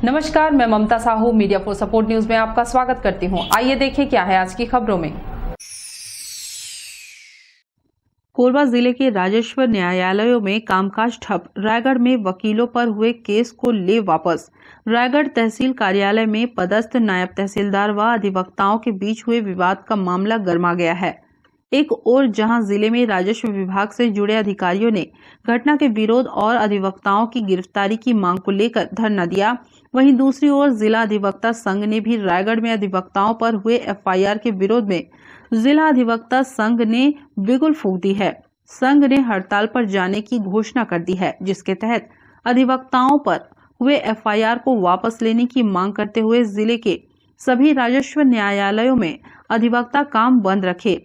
नमस्कार, मैं Mamta Sahu Media for Support News में आपका स्वागत करती हूं। आइए देखें क्या है आज की खबरों में। कोरबा जिले के राजस्व न्यायालयों में कामकाज ठप, रायगढ़ में वकीलों पर हुए केस को ले वापस। रायगढ़ तहसील कार्यालय में पदस्थ नायब तहसीलदार व अधिवक्ताओं के बीच हुए विवाद का मामला गर्मा गया है। एक ओर जहां जिले में राजस्व विभाग से जुड़े अधिकारियों ने घटना के विरोध और अधिवक्ताओं की गिरफ्तारी की मांग को लेकर धरना दिया, वहीं दूसरी ओर जिला अधिवक्ता संघ ने भी रायगढ़ में अधिवक्ताओं पर हुए एफआईआर के विरोध में जिला अधिवक्ता संघ ने बिगुल फूंक दी है। संघ ने हड़ताल पर जाने की घोषणा कर दी है, जिसके तहत अधिवक्ताओं पर हुए एफआईआर को वापस लेने की मांग करते हुए जिले के सभी राजस्व न्यायालयों में अधिवक्ता काम बंद रखे।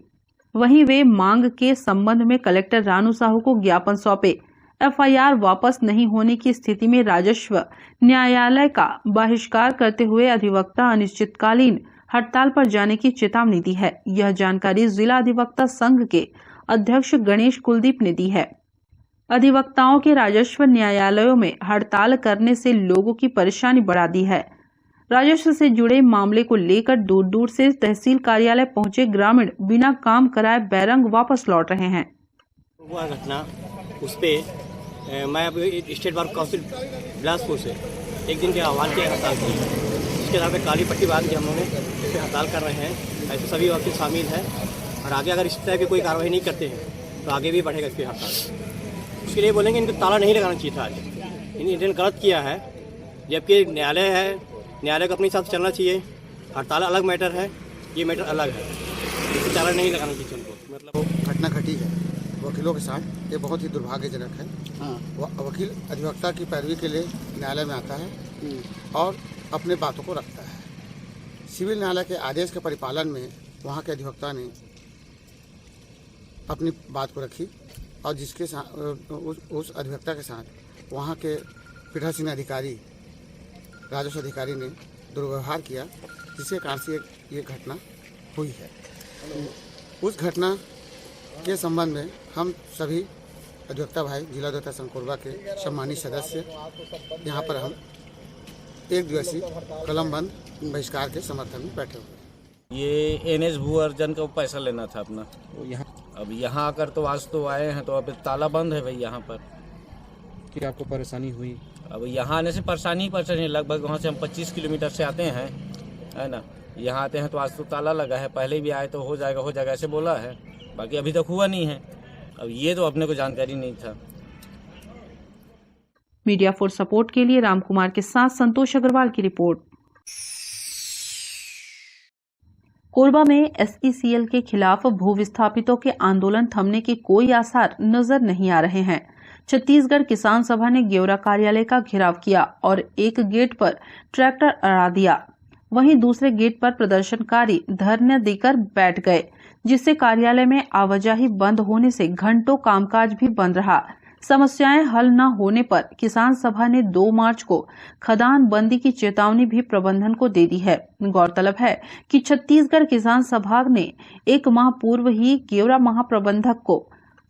वहीं वे मांग के संबंध में कलेक्टर रानू साहू को ज्ञापन सौंपे। एफआईआर वापस नहीं होने की स्थिति में राजस्व न्यायालय का बहिष्कार करते हुए अधिवक्ता अनिश्चितकालीन हड़ताल पर जाने की चेतावनी दी है। यह जानकारी जिला अधिवक्ता संघ के अध्यक्ष गणेश कुलदीप ने दी है। अधिवक्ताओं के राजस्व न्यायालयों में हड़ताल करने से लोगों की परेशानी बढ़ा दी है। राजस्व से जुड़े मामले को लेकर दूर दूर से तहसील कार्यालय पहुंचे ग्रामीण बिना काम कराए बैरंग वापस लौट रहे हैं। हुआ घटना उस पे मैं अब स्टेट बार काउंसिल बिलासपुर से एक दिन के आह्वान के हड़ताल की, इसके आधार पर काली पट्टी बांध के हम लोग इसे हड़ताल कर रहे हैं। ऐसे सभी वकील शामिल हैं और आगे अगर इस तरह की कोई कार्रवाई नहीं करते हैं तो आगे भी बढ़ेगा इसकी हड़ताल। उसके लिए बोलेंगे इनको ताला नहीं लगाना चाहिए था। आज इन्होंने गलत किया है, जबकि न्यायालय है, न्यायालय को अपने हिसाब से चलना चाहिए। हड़ताल अलग मैटर है, ये मैटर अलग है, इससे ताला नहीं लगाना चाहिए उनको। मतलब घटना घटी है वकीलों के साथ, ये बहुत ही दुर्भाग्यजनक है। वकील अधिवक्ता की पैरवी के लिए न्यायालय में आता है और अपने बातों को रखता है। सिविल न्यायालय के आदेश के परिपालन में वहाँ के अधिवक्ता ने अपनी बात को रखी और जिसके साथ उस अधिवक्ता के साथ वहाँ के पीठासीन अधिकारी, राजस्व अधिकारी ने दुर्व्यवहार किया, जिसके कारण से ये घटना हुई है। उस घटना के संबंध में हम सभी अधिवक्ता भाई, जिला अधिवक्ता संघ कोरबा के सम्मानित सदस्य यहाँ पर हम एक दिवसीय कलम बंद बहिष्कार के समर्थन में बैठे हुए। ये एनएच भू अर्जन का पैसा लेना था अपना। अब यहाँ आकर तो आज तो आए हैं, तो अब ताला बंद है भाई यहाँ पर। कि आपको परेशानी हुई? अब यहाँ आने से परेशानी लगभग वहाँ से हम 25 किलोमीटर से आते हैं, है ना। यहाँ आते हैं तो आज तो ताला लगा है, पहले भी आए तो हो जाएगा ऐसे बोला है, बाकी अभी तक हुआ नहीं है। अब ये तो अपने को जानकारी नहीं था। मीडिया फॉर सपोर्ट के लिए राम कुमार के साथ संतोष अग्रवाल की रिपोर्ट। कोरबा में एसईसीएल के खिलाफ भू विस्थापितों के आंदोलन थमने के कोई आसार नजर नहीं आ रहे हैं। छत्तीसगढ़ किसान सभा ने गेवरा कार्यालय का घेराव किया और एक गेट पर ट्रैक्टर अड़ा दिया। वहीं दूसरे गेट पर प्रदर्शनकारी धरने देकर बैठ गए, जिससे कार्यालय में आवाजाही बंद होने से घंटों कामकाज भी बंद रहा। समस्याएं हल न होने पर किसान सभा ने 2 मार्च को खदान बंदी की चेतावनी भी प्रबंधन को दे दी है। गौरतलब है कि छत्तीसगढ़ किसान सभा ने 1 माह पूर्व ही गेवरा महाप्रबंधक को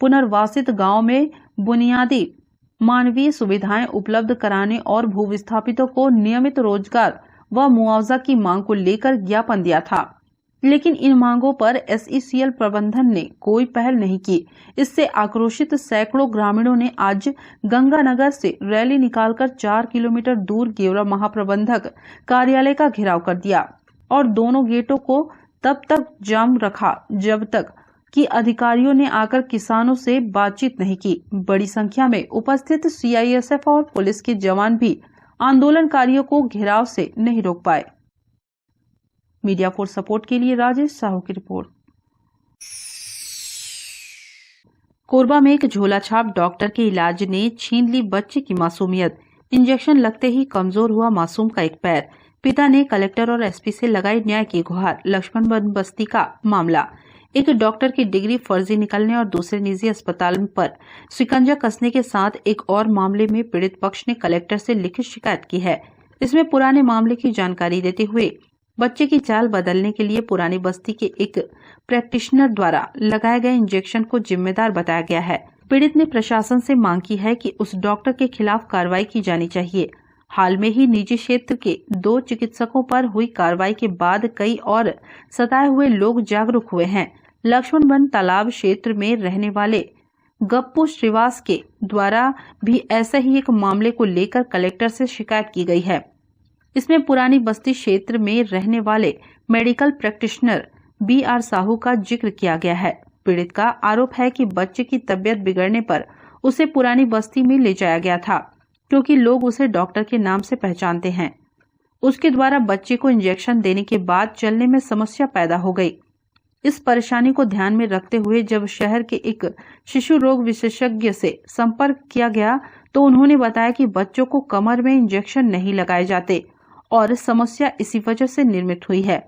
पुनर्वासित गांव में बुनियादी मानवीय सुविधाएं उपलब्ध कराने और भू विस्थापितों को नियमित रोजगार व मुआवजा की मांग को लेकर ज्ञापन दिया था, लेकिन इन मांगों पर एसईसीएल प्रबंधन ने कोई पहल नहीं की। इससे आक्रोशित सैकड़ों ग्रामीणों ने आज गंगानगर से रैली निकालकर 4 किलोमीटर दूर गेवरा महाप्रबंधक कार्यालय का घेराव कर दिया और दोनों गेटों को तब तक जाम रखा जब तक कि अधिकारियों ने आकर किसानों से बातचीत नहीं की। बड़ी संख्या में उपस्थित सीआईएसएफ और पुलिस के जवान भी आंदोलनकारियों को घेराव से नहीं रोक पाए। मीडिया फॉर सपोर्ट के लिए राजेश साहू की रिपोर्ट। कोरबा में एक झोला छाप डॉक्टर के इलाज ने छीन ली बच्चे की मासूमियत। इंजेक्शन लगते ही कमजोर हुआ मासूम का एक पैर। पिता ने कलेक्टर और एसपी से लगाई न्याय की गुहार। लक्ष्मण बस्ती का मामला। एक डॉक्टर की डिग्री फर्जी निकलने और दूसरे निजी अस्पताल पर शिकंजा कसने के साथ एक और मामले में पीड़ित पक्ष ने कलेक्टर से लिखित शिकायत की है। इसमें पुराने मामले की जानकारी देते हुए बच्चे की चाल बदलने के लिए पुरानी बस्ती के एक प्रैक्टिशनर द्वारा लगाए गए इंजेक्शन को जिम्मेदार बताया गया है। पीड़ित ने प्रशासन से मांग की है कि उस डॉक्टर के खिलाफ कार्रवाई की जानी चाहिए। हाल में ही निजी क्षेत्र के 2 चिकित्सकों पर हुई कार्रवाई के बाद कई और सताए हुए लोग जागरूक हुए हैं। लक्ष्मणवन तालाब क्षेत्र में रहने वाले गप्पू श्रीवास के द्वारा भी ऐसे ही एक मामले को लेकर कलेक्टर से शिकायत की गई है। इसमें पुरानी बस्ती क्षेत्र में रहने वाले मेडिकल प्रैक्टिशनर BR साहू का जिक्र किया गया है। पीड़ित का आरोप है कि बच्चे की तबीयत बिगड़ने पर उसे पुरानी बस्ती में ले जाया गया था, क्योंकि लोग उसे डॉक्टर के नाम से पहचानते हैं। उसके द्वारा बच्चे को इंजेक्शन देने के बाद चलने में समस्या पैदा हो गई। इस परेशानी को ध्यान में रखते हुए जब शहर के एक शिशु रोग विशेषज्ञ से संपर्क किया गया तो उन्होंने बताया कि बच्चों को कमर में इंजेक्शन नहीं लगाए जाते और समस्या इसी वजह से निर्मित हुई है।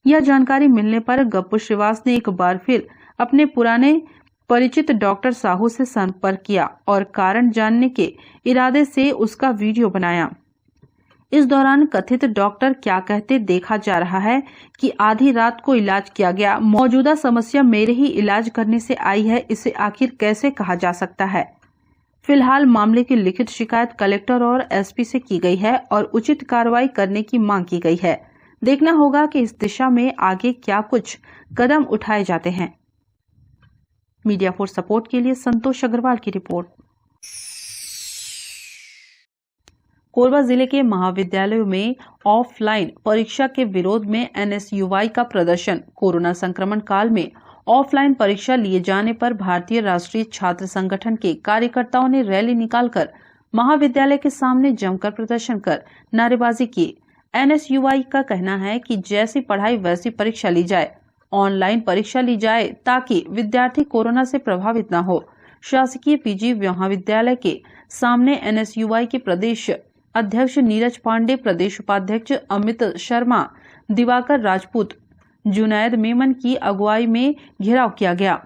यह जानकारी मिलने पर गप्पू श्रीवास ने एक बार फिर अपने पुराने परिचित डॉक्टर साहू से संपर्क किया और कारण जानने के इरादे से उसका वीडियो बनाया। इस दौरान कथित डॉक्टर क्या कहते देखा जा रहा है कि आधी रात को इलाज किया गया, मौजूदा समस्या मेरे ही इलाज करने से आई है, इसे आखिर कैसे कहा जा सकता है। फिलहाल मामले की लिखित शिकायत कलेक्टर और SP से की गई है और उचित कार्रवाई करने की मांग की गई है। देखना होगा कि इस दिशा में आगे क्या कुछ कदम उठाए जाते हैं। मीडिया फॉर सपोर्ट के लिए संतोष अग्रवाल की रिपोर्ट। कोरबा जिले के महाविद्यालयों में ऑफलाइन परीक्षा के विरोध में NSUI का प्रदर्शन। कोरोना संक्रमण काल में ऑफलाइन परीक्षा लिए जाने पर भारतीय राष्ट्रीय छात्र संगठन के कार्यकर्ताओं ने रैली निकालकर महाविद्यालय के सामने जमकर प्रदर्शन कर नारेबाजी की। NSUI का कहना है कि जैसी पढ़ाई वैसी परीक्षा ली जाए, ऑनलाइन परीक्षा ली जाए ताकि विद्यार्थी कोरोना से प्रभावित न हो। शासकीय PG महाविद्यालय के सामने NSUI के प्रदेश अध्यक्ष नीरज पांडे, प्रदेश उपाध्यक्ष अमित शर्मा, दिवाकर राजपूत, जुनैद मेमन की अगुवाई में घेराव किया गया।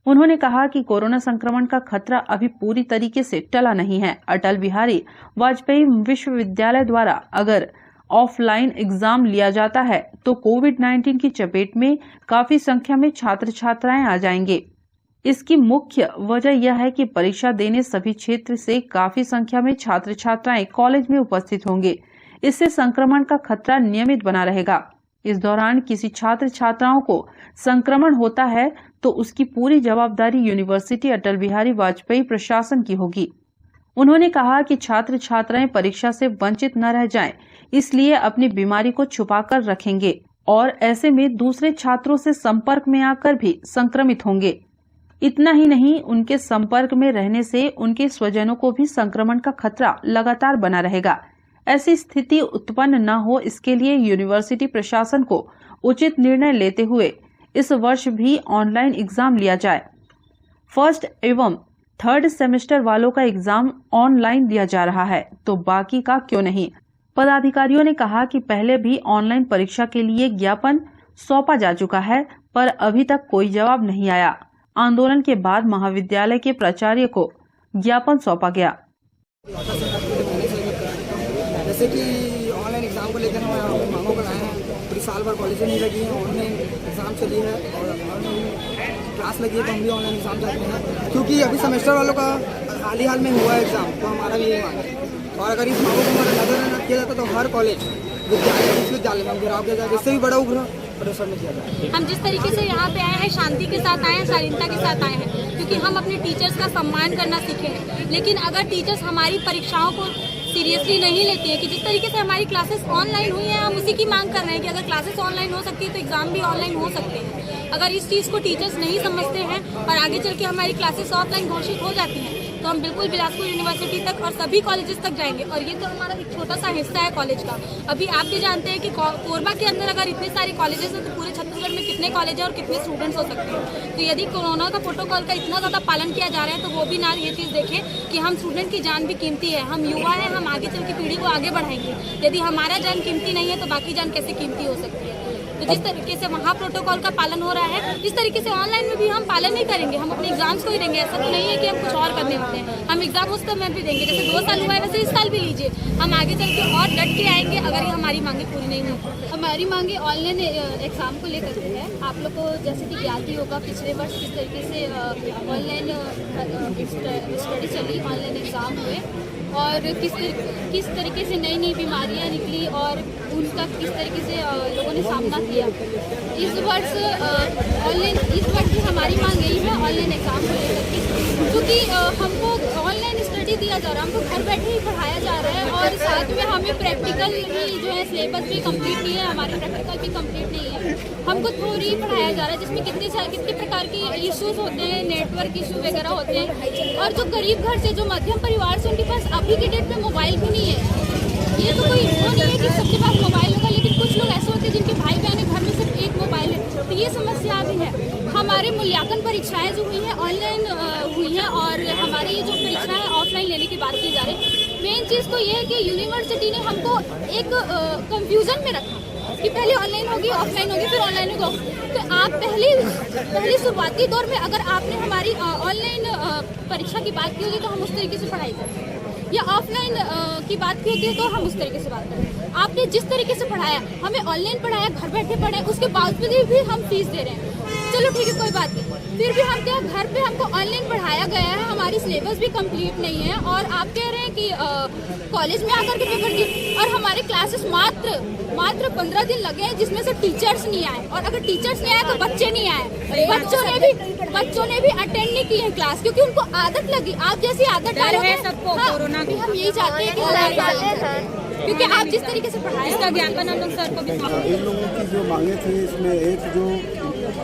उन्होंने कहा कि कोरोना संक्रमण का खतरा अभी पूरी तरीके से टला नहीं है। अटल बिहारी वाजपेयी विश्वविद्यालय द्वारा अगर ऑफलाइन एग्जाम लिया जाता है तो कोविड-19 की चपेट में काफी संख्या में छात्र छात्राएं आ जाएंगे। इसकी मुख्य वजह यह है कि परीक्षा देने सभी क्षेत्र से काफी संख्या में छात्र छात्राएं कॉलेज में उपस्थित होंगे। इससे संक्रमण का खतरा नियमित बना रहेगा। इस दौरान किसी छात्र छात्राओं को संक्रमण होता है तो उसकी पूरी जवाबदारी यूनिवर्सिटी अटल बिहारी वाजपेयी प्रशासन की होगी। उन्होंने कहा कि छात्र छात्राएं परीक्षा से वंचित न रह जाएं, इसलिए अपनी बीमारी को छुपाकर रखेंगे और ऐसे में दूसरे छात्रों से संपर्क में आकर भी संक्रमित होंगे। इतना ही नहीं, उनके संपर्क में रहने से उनके स्वजनों को भी संक्रमण का खतरा लगातार बना रहेगा। ऐसी स्थिति उत्पन्न न हो, इसके लिए यूनिवर्सिटी प्रशासन को उचित निर्णय लेते हुए इस वर्ष भी ऑनलाइन एग्जाम लिया जाए। फर्स्ट एवं थर्ड सेमेस्टर वालों का एग्जाम ऑनलाइन दिया जा रहा है तो बाकी का क्यों नहीं। पदाधिकारियों ने कहा कि पहले भी ऑनलाइन परीक्षा के लिए ज्ञापन सौंपा जा चुका है पर अभी तक कोई जवाब नहीं आया। आंदोलन के बाद महाविद्यालय के प्राचार्य को ज्ञापन सौंपा गया। जैसे कि ऑनलाइन एग्जाम को लेकर हम अपनी मांगों को लाए हैं। पूरी साल भर कॉलेजें नहीं लगी हैं, ऑनलाइन एग्जाम चली है और ऑनलाइन क्लास लगी है तो हम भी ऑनलाइन एग्जाम चाहते हैं, क्योंकि अभी सेमेस्टर वालों का हाल में हुआ है एग्जाम, तो हमारा भी यही मांग है। और अगर इस मांगों को हमारा नजर किया जाता तो हर कॉलेज विश्वविद्यालय में घेराव किया जाए, जिससे भी बड़ा उग्र प्रदर्शन किया जाए। हम जिस तरीके से यहाँ पे आए हैं, शांति के साथ आए हैं, शालीनता के साथ आए हैं, क्योंकि हम अपने टीचर्स का सम्मान करना सीखे हैं। लेकिन अगर टीचर्स हमारी परीक्षाओं को सीरियसली नहीं लेती है कि जिस तरीके से हमारी क्लासेस ऑनलाइन हुई है, हम उसी की मांग कर रहे हैं कि अगर क्लासेस ऑनलाइन हो सकती है तो एग्जाम भी ऑनलाइन हो सकते हैं। अगर इस चीज़ को टीचर्स नहीं समझते हैं और आगे चल के हमारी क्लासेस ऑफलाइन घोषित हो जाती हैं तो हम बिल्कुल बिलासपुर यूनिवर्सिटी तक और सभी कॉलेजेस तक जाएंगे। और ये तो हमारा एक छोटा सा हिस्सा है कॉलेज का। अभी आप भी जानते हैं कि कोरबा के अंदर अगर इतने सारे कॉलेजेस हैं तो पूरे छत्तीसगढ़ में कितने कॉलेज हैं और कितने स्टूडेंट्स हो सकते हैं। तो यदि कोरोना का प्रोटोकॉल का इतना ज़्यादा पालन किया जा रहा है तो वो भी ना ये चीज़ देखें कि हम स्टूडेंट की जान भी कीमती है, हम युवा हैं, हम आगे चल के पीढ़ी को आगे बढ़ाएंगे। यदि हमारा जान कीमती नहीं है तो बाकी जान कैसे कीमती हो सकती है। तो जिस तरीके से वहाँ प्रोटोकॉल का पालन हो रहा है, जिस तरीके से ऑनलाइन में भी हम पालन नहीं करेंगे, हम अपने एग्जाम्स को ही देंगे। ऐसा तो नहीं है कि हम कुछ और करने वाले हैं, हम एग्जाम उस समय भी देंगे। जैसे 2 साल हुआ है वैसे इस साल भी लीजिए, हम आगे चल के और डट के आएंगे अगर ये हमारी मांगे पूरी नहीं होती। हमारी मांगे ऑनलाइन एग्जाम को लेकर के है। आप लोग को जैसे कि ज्ञात ही होगा पिछले वर्ष किस तरीके से ऑनलाइन स्टडी चली, ऑनलाइन एग्जाम हुए और किस तरीके से नई नई बीमारियां निकली और उनका किस तरीके से लोगों ने सामना किया। इस वर्ष की हमारी मांग यही है ऑनलाइन एग्जाम को लेकर के, क्योंकि हमको ऑनलाइन स्टडी दिया जा रहा है, हमको घर बैठे ही पढ़ाया जा रहा है और साथ में हमें प्रैक्टिकल भी जो है सिलेबस भी कंप्लीट नहीं है, हमारे प्रैक्टिकल भी कंप्लीट नहीं है, हमको थ्योरी पढ़ाया जा रहा है जिसमें कितने प्रकार की इश्यूज होते हैं, नेटवर्क इशू वगैरह होते हैं। और जो गरीब घर से, जो मध्यम परिवार से, उनके पास अभी की डेट में मोबाइल भी नहीं है। ये तो कोई वो नहीं है कि सबके पास मोबाइल होगा, लेकिन कुछ लोग ऐसे होते हैं जिनके भाई बहन घर में सिर्फ एक मोबाइल है, तो ये समस्या भी है। हमारे मूल्यांकन परीक्षाएं जो हुई हैं ऑनलाइन हुई हैं और हमारी ये जो परीक्षाएं हैं ऑफलाइन लेने की बात की जा रही है। मेन चीज़ तो ये है कि यूनिवर्सिटी ने हमको एक कंफ्यूजन में रखा कि पहले ऑनलाइन होगी, ऑफलाइन होगी, फिर ऑनलाइन होगी। तो आप पहले शुरुआती दौर में अगर आपने हमारी ऑनलाइन परीक्षा की बात की होगी तो हम उस तरीके से पढ़ाई करते हैं, या ऑफलाइन की बात की होती है तो हम उस तरीके से बात करें। आपने जिस तरीके से पढ़ाया, हमें ऑनलाइन पढ़ाया, घर बैठे पढ़े, उसके बावजूद भी हम फीस दे रहे हैं। चलो ठीक है, कोई बात नहीं, फिर भी हम क्या घर पे हमको ऑनलाइन पढ़ाया गया है, हमारी सिलेबस भी कंप्लीट नहीं है और आप कह रहे हैं कि कॉलेज में आकर के पेपर दिए और हमारे क्लासेस मात्र 15 दिन लगे हैं जिसमें से टीचर्स नहीं आए, और अगर टीचर्स नहीं आए तो बच्चे नहीं आए। बच्चों ने भी अटेंड नहीं किए क्लास क्योंकि उनको आदत लगी। आप जैसी आदत डालोगे सबको कोरोना की, हम यही चाहते हैं कि क्योंकि आप जिस तरीके से पढ़ाए इसका ज्ञापन हम लोग सर को भी इन लोगों की जो मांगे थी, इसमें एक जो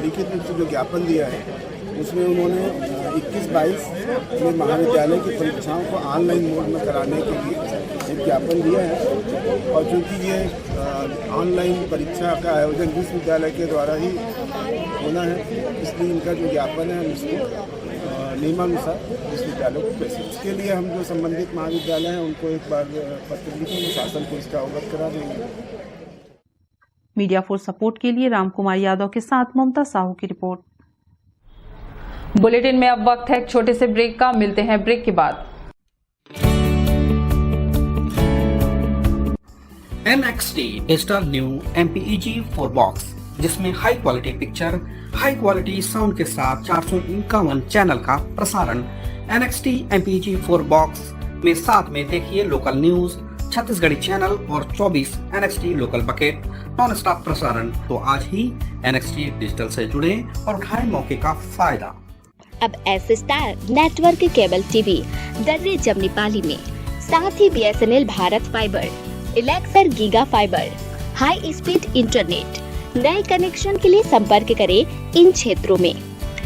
लिखित रूप से जो ज्ञापन दिया है उसमें उन्होंने 21-22 में महाविद्यालय की परीक्षाओं को ऑनलाइन मोड में कराने के लिए एक ज्ञापन दिया है। और चूँकि ये ऑनलाइन परीक्षा का आयोजन विश्वविद्यालय के द्वारा ही होना है, इसलिए इनका जो ज्ञापन है हम इसको नियमानुसार विश्वविद्यालय को पेश। इसके लिए हम जो संबंधित महाविद्यालय हैं उनको एक बार पत्र लिखेंगे, शासन को इसका अवगत करा देंगे। मीडिया फोर्स सपोर्ट के लिए रामकुमार यादव के साथ ममता साहू की रिपोर्ट। बुलेटिन में अब वक्त है एक छोटे से ब्रेक का, मिलते हैं ब्रेक के बाद। NXT digital new MPEG 4 box, जिसमें high quality picture, high quality sound के साथ 451 चैनल का प्रसारण। NXT MPEG 4 बॉक्स में साथ में देखिए लोकल न्यूज, छत्तीसगढ़ी चैनल और 24 NXT local bucket non stop प्रसारण। तो आज ही NXT डिजिटल से जुड़े और उठाएं मौके का फायदा। अब S star network cable TV दर्रे जमनीपाली में, साथ ही BSNL भारत फाइबर, इलेक्सर giga fibre, high speed internet. नए कनेक्शन के लिए संपर्क करें इन क्षेत्रों में: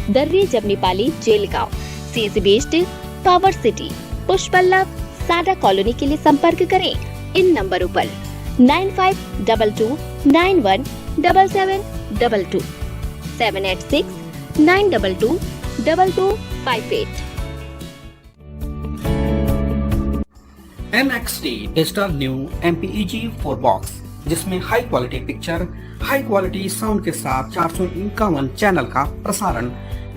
दर्रे जमनीपाली, जेलगांव, CSE बेस्ड, पावर सिटी, पुष्पल्लव, साडा कॉलोनी के लिए संपर्क करें इन नंबरों पर 9522 91 7722 786 922 2258। NXT digital new MPEG 4 box, जिसमें high quality picture, high quality sound के साथ 451 चैनल का प्रसारण।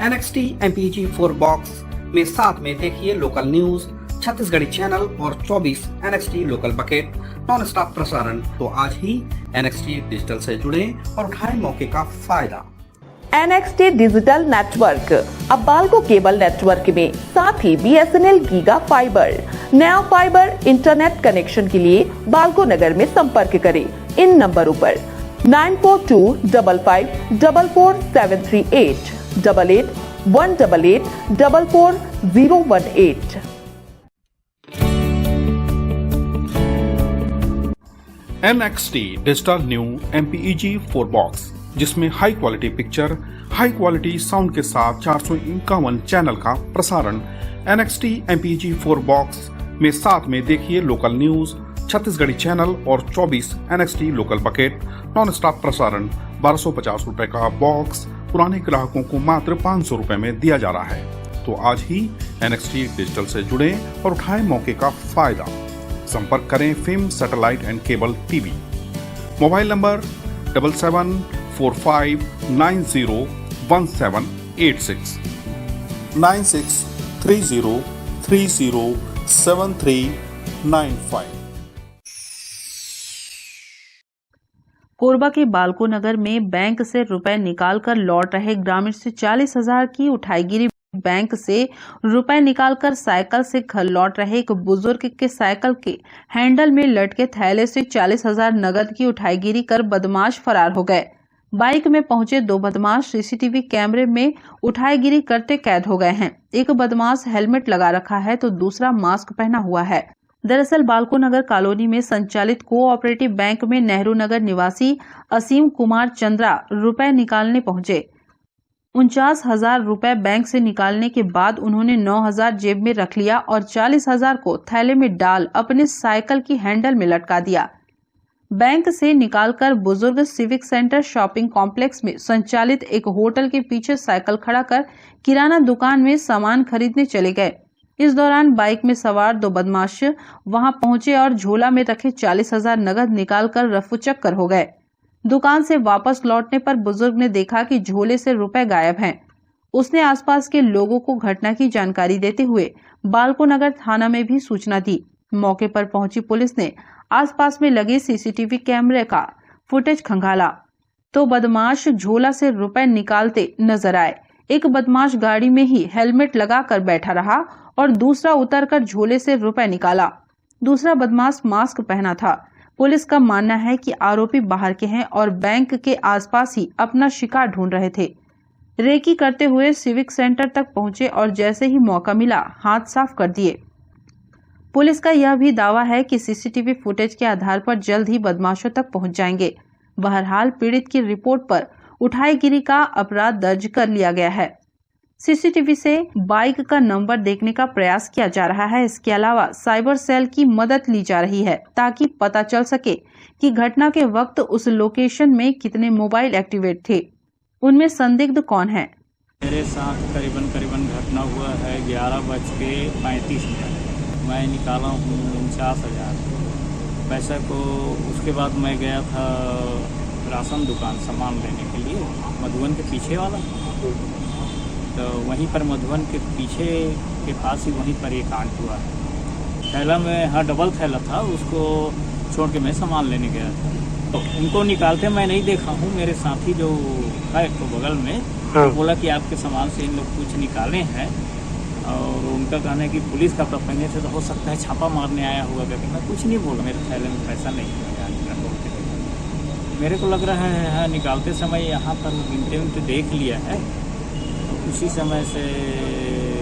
NXT MPEG 4 बॉक्स में साथ में देखिए लोकल न्यूज, छत्तीसगढ़ी चैनल और 24 NXT local bucket non stop प्रसारण। तो आज ही NXT डिजिटल से जुड़े और उठाएं मौके का फायदा। NXT डिजिटल नेटवर्क अब बाल्को केबल नेटवर्क में, साथ ही BSNL गीगा फाइबर। नया फाइबर इंटरनेट कनेक्शन के लिए बाल्को नगर में संपर्क करें इन नंबरों पर 9425544738 8818 44018। NXT digital new MPEG 4 box, जिसमें high quality picture, high quality sound के साथ 451 चैनल का प्रसारण। NXT MPEG 4 बॉक्स में साथ में देखिए लोकल न्यूज, छत्तीसगढ़ी चैनल और 24 NXT local bucket non stop प्रसारण। 1250 रुपए का बॉक्स पुराने ग्राहकों को मात्र 500 रुपए में दिया जा रहा है। तो आज ही NXT डिजिटल से जुड़े और उठाएं मौके का फायदा। संपर्क करें film satellite and cable TV. Mobile number 7745901786 9630307395। Korba के बाल्को नगर में बैंक से रुपए निकालकर लौट रहे ग्रामीण से 40,000 की उठाईगिरी बैंक से रुपए निकालकर साइकिल से घर लौट रहे एक बुजुर्ग के साइकिल के हैंडल में लटके थैले से 40,000 नगद की उठाईगिरी कर बदमाश फरार हो गए। बाइक में पहुंचे 2 बदमाश सीसीटीवी कैमरे में उठाईगिरी करते कैद हो गए हैं। एक बदमाश हेलमेट लगा रखा है तो दूसरा मास्क पहना हुआ है। दरअसल बालको नगर कॉलोनी में संचालित कोऑपरेटिव बैंक में नेहरू नगर निवासी असीम कुमार चंद्रा रुपए निकालने पहुंचे। 49,000 रुपए बैंक से निकालने के बाद उन्होंने 9,000 जेब में रख लिया और 40,000 को थैले में डाल अपने साइकिल की हैंडल में लटका दिया। बैंक से निकालकर बुजुर्ग सिविक सेंटर शॉपिंग कॉम्प्लेक्स में संचालित एक होटल के पीछे साइकिल खड़ा कर किराना दुकान में सामान खरीदने चले गए। इस दौरान बाइक में सवार 2 बदमाश वहां पहुंचे और झोला में रखे 40,000 नगद निकालकर रफूचक्कर हो गए। दुकान से वापस लौटने पर बुजुर्ग ने देखा कि झोले से रुपए गायब हैं। उसने आसपास के लोगों को घटना की जानकारी देते हुए बालको नगर थाना में भी सूचना दी। मौके पर पहुंची पुलिस ने आसपास में लगे सीसीटीवी कैमरे का फुटेज खंगाला तो बदमाश झोला से रुपए निकालते नजर आए। एक बदमाश गाड़ी में ही हेलमेट लगाकर बैठा रहा और दूसरा उतरकर झोले से रुपए निकाला। दूसरा बदमाश मास्क पहना था। पुलिस का मानना है कि आरोपी बाहर के हैं और बैंक के आसपास ही अपना शिकार ढूंढ रहे थे। रेकी करते हुए सिविक सेंटर तक पहुंचे और जैसे ही मौका मिला हाथ साफ कर दिए। पुलिस का यह भी दावा है कि सीसीटीवी फुटेज के आधार पर जल्द ही बदमाशों तक पहुंच जाएंगे। बहरहाल पीड़ित की रिपोर्ट पर उठाईगिरी का अपराध दर्ज कर लिया गया है। सीसीटीवी से बाइक का नंबर देखने का प्रयास किया जा रहा है। इसके अलावा साइबर सेल की मदद ली जा रही है ताकि पता चल सके कि घटना के वक्त उस लोकेशन में कितने मोबाइल एक्टिवेट थे, उनमें संदिग्ध कौन है। मेरे साथ करीबन घटना हुआ है 11:35 मिनट। मैं निकाला हूँ 49,000 पैसा को। उसके बाद मैं गया था राशन दुकान सामान लेने के लिए, मधुबन के पीछे वाला। तो वहीं पर मधुबन के पीछे के पास ही वहीं पर एक कांड हुआ। थैला में, हाँ, डबल थैला था, उसको छोड़ के मैं सामान लेने गया था। तो उनको निकालते मैं नहीं देखा हूँ। मेरे साथी जो है तो बगल में बोला कि आपके सामान से इन लोग कुछ निकाले हैं और उनका कहना है कि पुलिस का पकड़ने से तो हो सकता है छापा मारने आया हुआ। करके मैं कुछ नहीं बोला, मेरे थैले में पैसा नहीं है। मेरे को लग रहा है हाँ, निकालते समय यहाँ पर गिनते देख लिया है, उसी समय से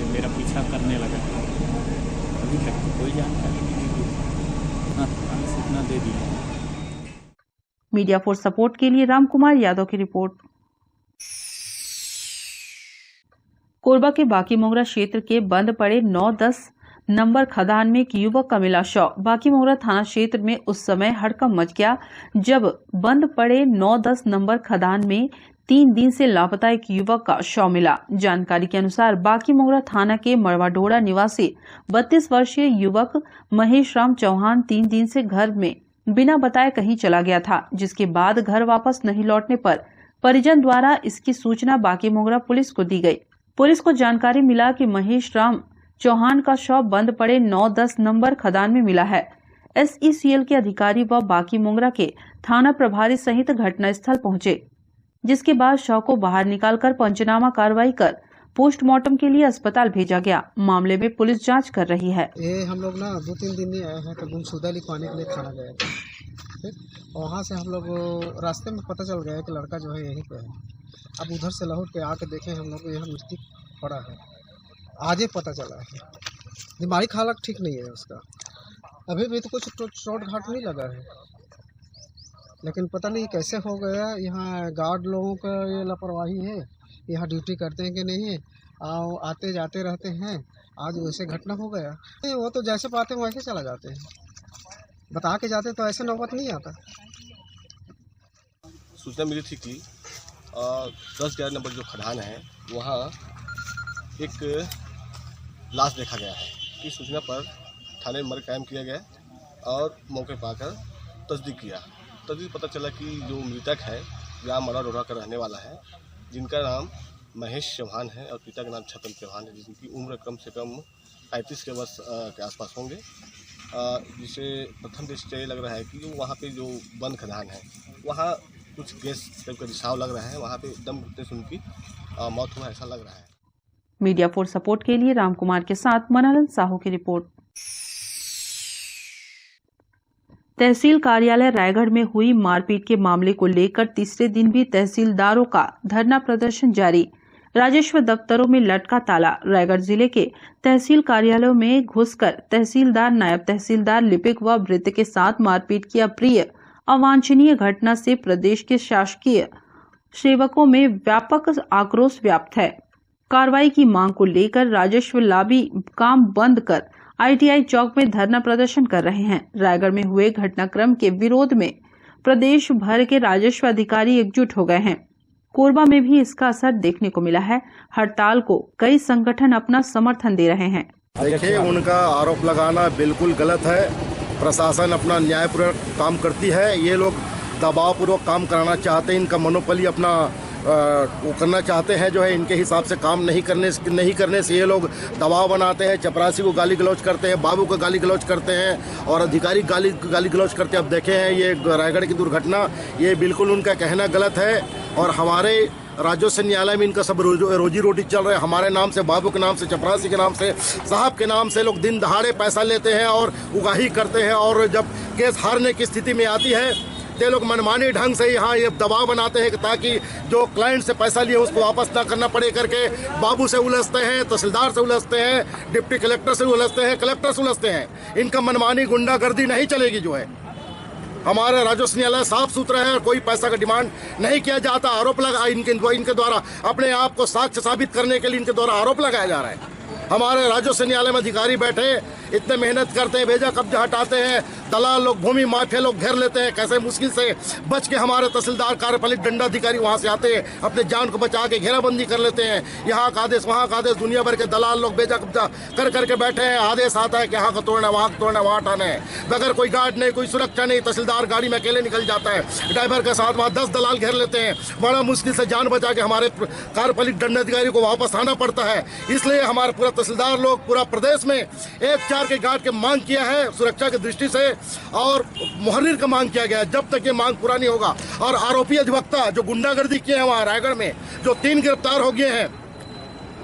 मेरा पीछा करने लगा। अभी तक तो कोई जानकारी नहीं दी, सूचना दे दी है। मीडिया फोर्स सपोर्ट के लिए राम कुमार यादव की रिपोर्ट। कोरबा के बाकी मोगरा क्षेत्र के बंद पड़े 9-10 नंबर खदान में एक युवक का मिला शव। बाकी मोगरा थाना क्षेत्र में उस समय हड़कंप मच गया जब बंद पड़े 9-10 नंबर खदान में 3 दिन से लापता एक युवक का शव मिला। जानकारी के अनुसार बाकी मोगरा थाना के मड़वाडोड़ा निवासी 32 वर्षीय युवक महेश राम चौहान 3 दिन से घर में बिना बताए कहीं चला गया था, जिसके बाद घर वापस नहीं लौटने पर परिजन द्वारा इसकी सूचना बाकी मोगरा पुलिस को दी गई। पुलिस को जानकारी मिला कि महेश राम चौहान का शव बंद पड़े 9-10 नंबर खदान में मिला है। SECL के अधिकारी व बाकी मोगरा के थाना प्रभारी सहित घटनास्थल पहुंचे, जिसके बाद शव को बाहर निकालकर पंचनामा कार्रवाई कर पोस्टमार्टम के लिए अस्पताल भेजा गया। मामले में पुलिस जांच कर रही है। ये हम लोग ना 2-3 दिन नहीं आए हैं तो गुमशुदा लिखवाने के लिए थाना गए थे। वहाँ से हम लोग रास्ते में पता चल गया कि लड़का जो है यहीं पे है। अब उधर से लौट के आके देखे हम लोग यहाँ मृत्यु पड़ा है। आज ही पता चला है, दिमागी हालत ठीक नहीं है उसका। अभी भी तो कुछ चोट घाट नहीं लगा है, लेकिन पता नहीं कैसे हो गया। यहाँ गार्ड लोगों का ये लापरवाही है, यहाँ ड्यूटी करते हैं कि नहीं, आते जाते रहते हैं। आज वैसे घटना हो गया। वो तो जैसे पाते हैं वैसे चला जाते हैं, बता के जाते तो ऐसे नौबत नहीं आता। सूचना मिली थी कि 10-11 नंबर जो खदान है वहाँ एक लाश देखा गया है। इस सूचना पर थाने में मर्ग कायम किया गया और मौके पर आकर तस्दीक किया। तस्दीक पता चला कि जो मृतक है ग्राम मड़वाडोड़ा का रहने वाला है, जिनका नाम महेश चौहान है और पिता का नाम छतन चौहान है, जिनकी उम्र कम से कम 35 के वर्ष के आसपास होंगे। जिसे प्रथम दृष्टि ये लग रहा है कि वहाँ पे जो बंद खदान है वहाँ कुछ गैस टाइप का रिसाव लग रहा है, वहाँ पे एकदम घुटने से उनकी मौत हुआ ऐसा लग रहा है। मीडिया फॉर सपोर्ट के लिए रामकुमार के साथ मनोरंजन साहू की रिपोर्ट। तहसील कार्यालय रायगढ़ में हुई मारपीट के मामले को लेकर तीसरे दिन भी तहसीलदारों का धरना प्रदर्शन जारी। राजस्व दफ्तरों में लटका ताला। रायगढ़ जिले के तहसील कार्यालयों में घुसकर तहसीलदार, नायब तहसीलदार, लिपिक व भृत्य के साथ मारपीट की अप्रिय अवांछनीय घटना से प्रदेश के शासकीय सेवकों में व्यापक आक्रोश व्याप्त है। कार्रवाई की मांग को लेकर राजस्व लाभी काम बंद कर ITI चौक में धरना प्रदर्शन कर रहे हैं। रायगढ़ में हुए घटनाक्रम के विरोध में प्रदेश भर के राजस्व अधिकारी एकजुट हो गए हैं। कोरबा में भी इसका असर देखने को मिला है। हड़ताल को कई संगठन अपना समर्थन दे रहे हैं। देखिए, उनका आरोप लगाना बिल्कुल गलत है। प्रशासन अपना न्यायपूर्वक काम करती है, ये लोग दबावपूर्वक काम कराना चाहते हैं। इनका मोनोपोली अपना वो करना चाहते हैं, जो है इनके हिसाब से काम नहीं करने से ये लोग दबाव बनाते हैं। चपरासी को गाली गलौज करते हैं, बाबू को गाली गलौज करते हैं और अधिकारी गाली गलौज करते हैं। अब देखे हैं ये रायगढ़ की दुर्घटना, ये बिल्कुल उनका कहना गलत है और हमारे राजस्व न्यायालय में इनका सब रोजी रोटी चल रहा है। हमारे नाम से, बाबू के नाम से, चपरासी के नाम से, साहब के नाम से लोग दिन दहाड़े पैसा लेते हैं और उगाही करते हैं और जब केस हारने की स्थिति में आती है ये लोग मनमानी ढंग से यहाँ ये दबाव बनाते हैं ताकि जो क्लाइंट से पैसा लिए उसको वापस ना करना पड़े करके बाबू से उलझते हैं, तहसीलदार से उलझते हैं, डिप्टी कलेक्टर से उलझते हैं, कलेक्टर से उलझते हैं। इनका मनमानी गुंडागर्दी नहीं चलेगी। जो है हमारे राजस्व न्यायालय साफ सुथरा है और कोई पैसा का डिमांड नहीं किया जाता। आरोप लगा इनके द्वारा अपने आप को साक्ष्य साबित करने के लिए इनके द्वारा आरोप लगाया जा रहा है। हमारे राजस्व न्यायालय में अधिकारी बैठे इतने मेहनत करते हैं, भेजा कब्जा हटाते हैं, दलाल लोग, भूमि माफिया लोग घेर लेते हैं। कैसे मुश्किल से बच के हमारे तहसीलदार, कार्यपालिक दंडाधिकारी वहाँ से आते हैं, अपने जान को बचा के घेराबंदी कर लेते हैं। यहाँ का आदेश, वहाँ का आदेश, दुनिया भर के दलाल लोग बेजा कब्जा कर करके बैठे हैं। आदेश आता है कि यहाँ को तोड़ना, वहाँ को तोड़ना, वहाँ हटाना है। बगैर कोई गार्ड नहीं, कोई सुरक्षा नहीं, तहसीलदार गाड़ी में अकेले निकल जाता है, ड्राइवर के साथ वहाँ 10 दलाल घेर लेते हैं। बड़ा मुश्किल से जान बचा के हमारे कार्यपालिक दंडाधिकारी को वापस आना पड़ता है। इसलिए हमारे पूरा तहसीलदार लोग पूरा प्रदेश में 1-4 के गार्ड के मांग किया है सुरक्षा की दृष्टि से और मुहर्रिर का मांग किया गया है। जब तक ये मांग पूरा नहीं होगा और आरोपी अधिवक्ता जो गुंडागर्दी किए हैं वहाँ रायगढ़ में जो 3 गिरफ्तार हो गए हैं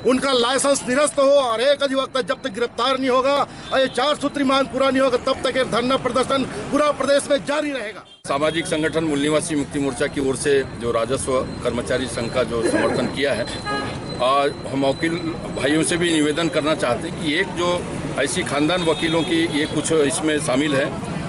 उनका लाइसेंस निरस्त हो और एक अधिवक्ता जब तक गिरफ्तार नहीं होगा और ये 4 सूत्री मांग पूरा नहीं होगा तब तक ये धरना प्रदर्शन पूरा प्रदेश में जारी रहेगा। सामाजिक संगठन मूल निवासी मुक्ति मोर्चा की ओर से जो राजस्व कर्मचारी संघ का जो समर्थन किया है, हम वकील भाइयों से भी निवेदन करना चाहते हैं कि एक जो ऐसी खानदान वकीलों की ये कुछ इसमें शामिल है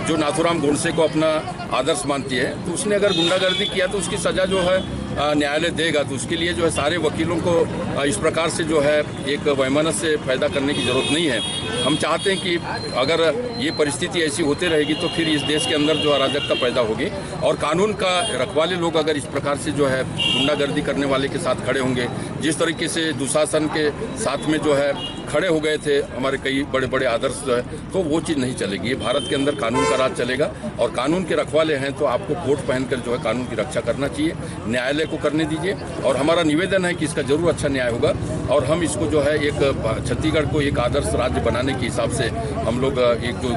जो नाथुराम गोडसे को अपना आदर्श मानती है, तो उसने अगर गुंडागर्दी किया तो उसकी सजा जो है न्यायालय देगा। तो उसके लिए जो है सारे वकीलों को इस प्रकार से जो है एक वैमनस्य से फायदा करने की जरूरत नहीं है। हम चाहते हैं कि अगर ये परिस्थिति ऐसी होती रहेगी तो फिर इस देश के अंदर जो अराजकता पैदा होगी और कानून का रखवाले लोग अगर इस प्रकार से जो है गुंडागर्दी करने वाले के साथ खड़े होंगे, जिस तरीके से दुशासन के साथ में जो है खड़े हो गए थे हमारे कई बड़े बड़े आदर्श जो है, तो वो चीज़ नहीं चलेगी। ये भारत के अंदर कानून का राज चलेगा और कानून के रखवाले हैं तो आपको कोट पहनकर जो है कानून की रक्षा करना चाहिए, न्यायालय को करने दीजिए। और हमारा निवेदन है कि इसका जरूर अच्छा न्याय होगा और हम इसको जो है एक छत्तीसगढ़ को एक आदर्श राज्य बनाने के हिसाब से हम लोग एक जो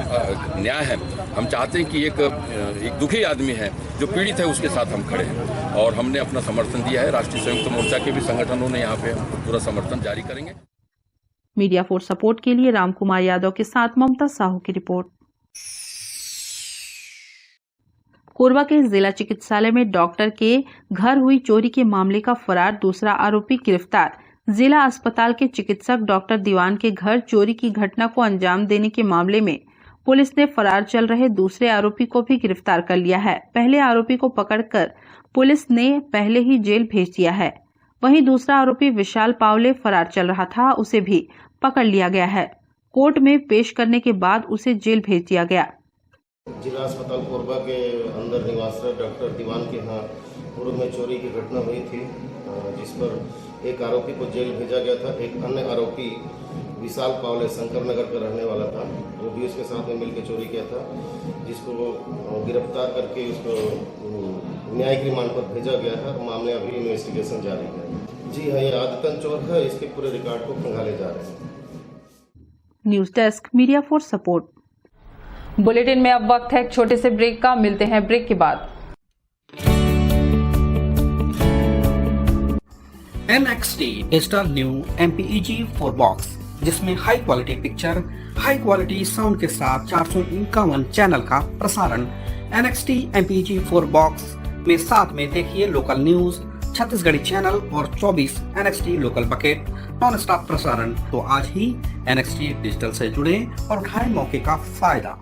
न्याय है हम चाहते हैं कि एक दुखी आदमी है जो पीड़ित है उसके साथ हम खड़े हैं और हमने अपना समर्थन दिया है। राष्ट्रीय संयुक्त मोर्चा के भी संगठनों ने यहाँ पे पूरा समर्थन जारी करेंगे। मीडिया फॉर सपोर्ट के लिए रामकुमार यादव के साथ ममता साहू की रिपोर्ट। कोरबा के जिला चिकित्सालय में डॉक्टर के घर हुई चोरी के मामले का फरार दूसरा आरोपी गिरफ्तार। जिला अस्पताल के चिकित्सक डॉक्टर दीवान के घर चोरी की घटना को अंजाम देने के मामले में पुलिस ने फरार चल रहे दूसरे आरोपी को भी गिरफ्तार कर लिया है। पहले आरोपी को पकड़कर पुलिस ने पहले ही जेल भेज दिया है। वहीं दूसरा आरोपी विशाल पावले फरार चल रहा था, उसे भी पकड़ लिया गया है। कोर्ट में पेश करने के बाद उसे जेल भेज दिया गया। जिला अस्पताल कोरबा के अंदर निवासरत डॉक्टर दीवान के यहाँ पूर्व में चोरी की घटना हुई थी, जिस पर एक आरोपी को जेल भेजा गया था। एक अन्य आरोपी विशाल पावले शंकर नगर का रहने वाला था, वो भी उसके साथ में मिलकर चोरी किया था, जिसको गिरफ्तार करके उसको न्यायिक रिमांड पर भेजा गया है। मामले अभी इन्वेस्टिगेशन जारी है। जी हाँ, ये आदतन चोर है, इसके पूरे रिकॉर्ड को खंगाले जा रहे हैं। News desk, media for support. Bulletin में अब वक्त है एक छोटे से ब्रेक का। मिलते हैं ब्रेक के बाद। NXT digital new MPEG 4 box, जिसमें high quality picture, high quality sound के साथ 451 चैनल का प्रसारण। NXT MPEG 4 बॉक्स में साथ में देखिए लोकल न्यूज, छत्तीसगढ़ी चैनल और 24 NXT local bucket non stop प्रसारण। तो आज ही NXT डिजिटल से जुड़े और उठाएं मौके का फायदा।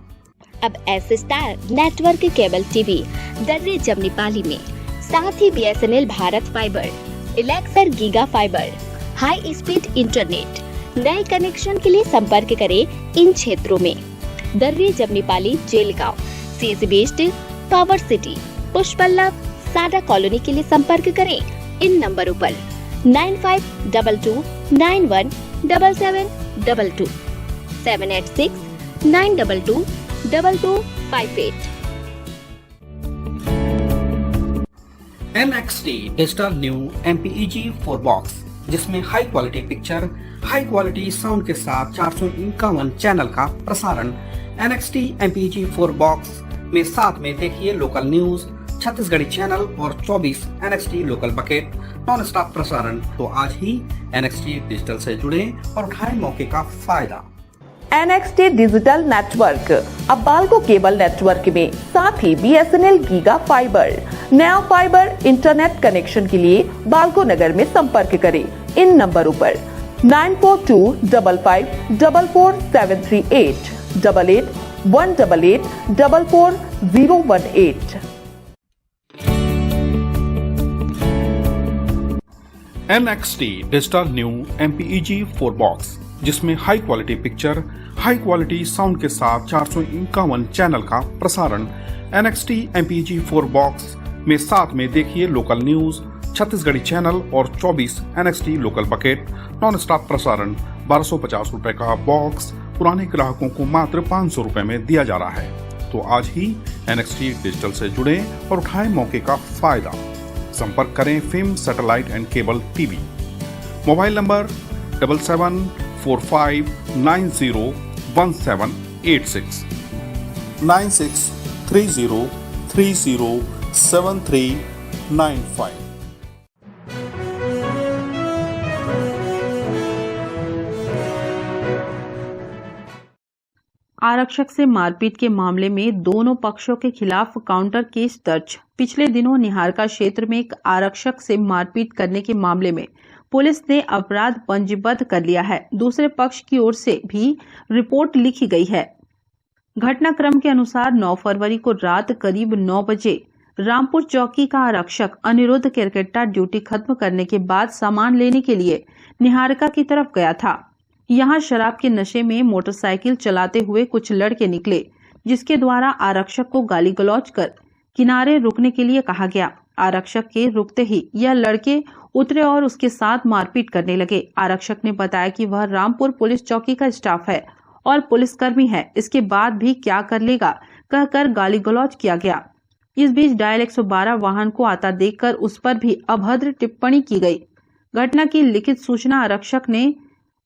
अब S star network cable TV दर्रे जमनीपाली में, साथ ही BSNL भारत फाइबर, इलेक्सर giga fibre, high speed internet. नए कनेक्शन के लिए संपर्क करें इन क्षेत्रों में: दर्रे Jamnipali, Jelgaon, CSB based, power city, Pushpallav, सादा कॉलोनी के लिए संपर्क करें इन नंबरों पर 9522917722, 786-922-2258। NXT digital new MPEG 4 box, जिसमें high quality picture, high quality sound के साथ 451 चैनल का प्रसारण। NXT MPEG 4 बॉक्स में साथ में देखिए लोकल न्यूज, छत्तीसगढ़ी चैनल और 24 NXT local bucket non stop प्रसारण। तो आज ही NXT डिजिटल से जुड़े और उठाएं मौके का फायदा। NXT डिजिटल नेटवर्क अब बाल्को केबल नेटवर्क में, साथ ही BSNL गीगा फाइबर, नया फाइबर इंटरनेट कनेक्शन के लिए बाल्को नगर में संपर्क करें इन नंबरों पर 9425544738, 8818844018। NXT digital new MPEG 4 box, जिसमें high quality picture, high quality sound के साथ 451 चैनल का प्रसारण। NXT MPEG 4 बॉक्स में साथ में देखिए लोकल न्यूज, छत्तीसगढ़ी चैनल और 24 NXT local bucket non stop प्रसारण। 1250 रुपए का बॉक्स पुराने ग्राहकों को मात्र 500 रुपए में दिया जा रहा है। तो आज ही NXT डिजिटल से जुड़े और उठाएं मौके का फायदा। संपर्क करें film satellite and cable TV. Mobile number 7745901786, 9630307395। आरक्षक से मारपीट के मामले में दोनों पक्षों के खिलाफ काउंटर केस दर्ज। पिछले दिनों निहारका क्षेत्र में एक आरक्षक से मारपीट करने के मामले में पुलिस ने अपराध पंजीबद्ध कर लिया है। दूसरे पक्ष की ओर से भी रिपोर्ट लिखी गई है। घटनाक्रम के अनुसार 9 फरवरी को रात करीब 9 बजे रामपुर चौकी का आरक्षक अनिरुद्ध केरकेट्टा ड्यूटी खत्म करने के बाद सामान लेने के लिए निहारका की तरफ गया था। यहाँ शराब के नशे में मोटरसाइकिल चलाते हुए कुछ लड़के निकले, जिसके द्वारा आरक्षक को गाली गलौज कर किनारे रुकने के लिए कहा गया। आरक्षक के रुकते ही यह लड़के उतरे और उसके साथ मारपीट करने लगे। आरक्षक ने बताया कि वह रामपुर पुलिस चौकी का स्टाफ है और पुलिसकर्मी है। इसके बाद भी क्या कर लेगा कहकर गाली गलौज किया गया। इस बीच डायल 112 वाहन को आता देखकर उस पर भी अभद्र टिप्पणी की गई। घटना की लिखित सूचना आरक्षक ने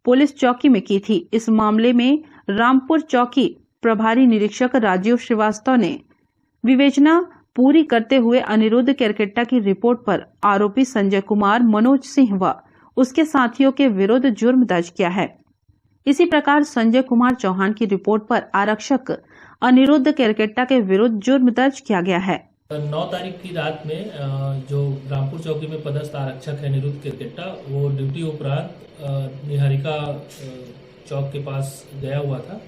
पुलिस चौकी में की थी। इस मामले में रामपुर चौकी प्रभारी निरीक्षक राजीव श्रीवास्तव ने विवेचना पूरी करते हुए अनिरुद्ध केरकेट्टा की रिपोर्ट पर आरोपी संजय कुमार, मनोज सिंह व उसके साथियों के विरुद्ध जुर्म दर्ज किया है। इसी प्रकार संजय कुमार चौहान की रिपोर्ट पर आरक्षक अनिरुद्ध केरकेट्टा के विरुद्ध जुर्म दर्ज किया गया है। 9 तारीख की रात में जो रामपुर चौकी में पदस्थ आरक्षक है अनिरुद्ध केरकेट्टा, वो ड्यूटी उपरांत निहारिका चौक के पास गया हुआ था,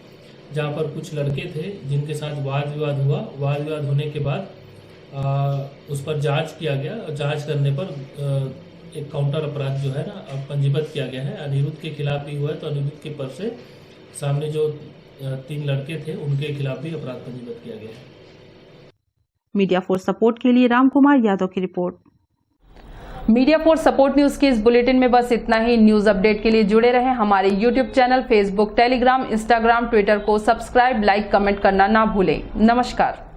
जहां पर कुछ लड़के थे जिनके साथ वाद विवाद हुआ। वाद विवाद होने के बाद उस पर जांच किया गया और जांच करने पर एक काउंटर अपराध जो है ना पंजीबद्ध किया गया है। अनिरुद्ध के खिलाफ भी हुआ है, तो अनिरुद्ध के पर से सामने जो 3 लड़के थे उनके खिलाफ भी अपराध पंजीबद्ध किया गया है। मीडिया फोर्स सपोर्ट के लिए राम कुमार यादव की report. Media force support news के इस बुलेटिन में बस इतना ही। न्यूज अपडेट के लिए जुड़े रहें हमारे YouTube channel, Facebook, Telegram, Instagram, Twitter को सब्सक्राइब, लाइक, कमेंट करना ना भूलें। नमस्कार।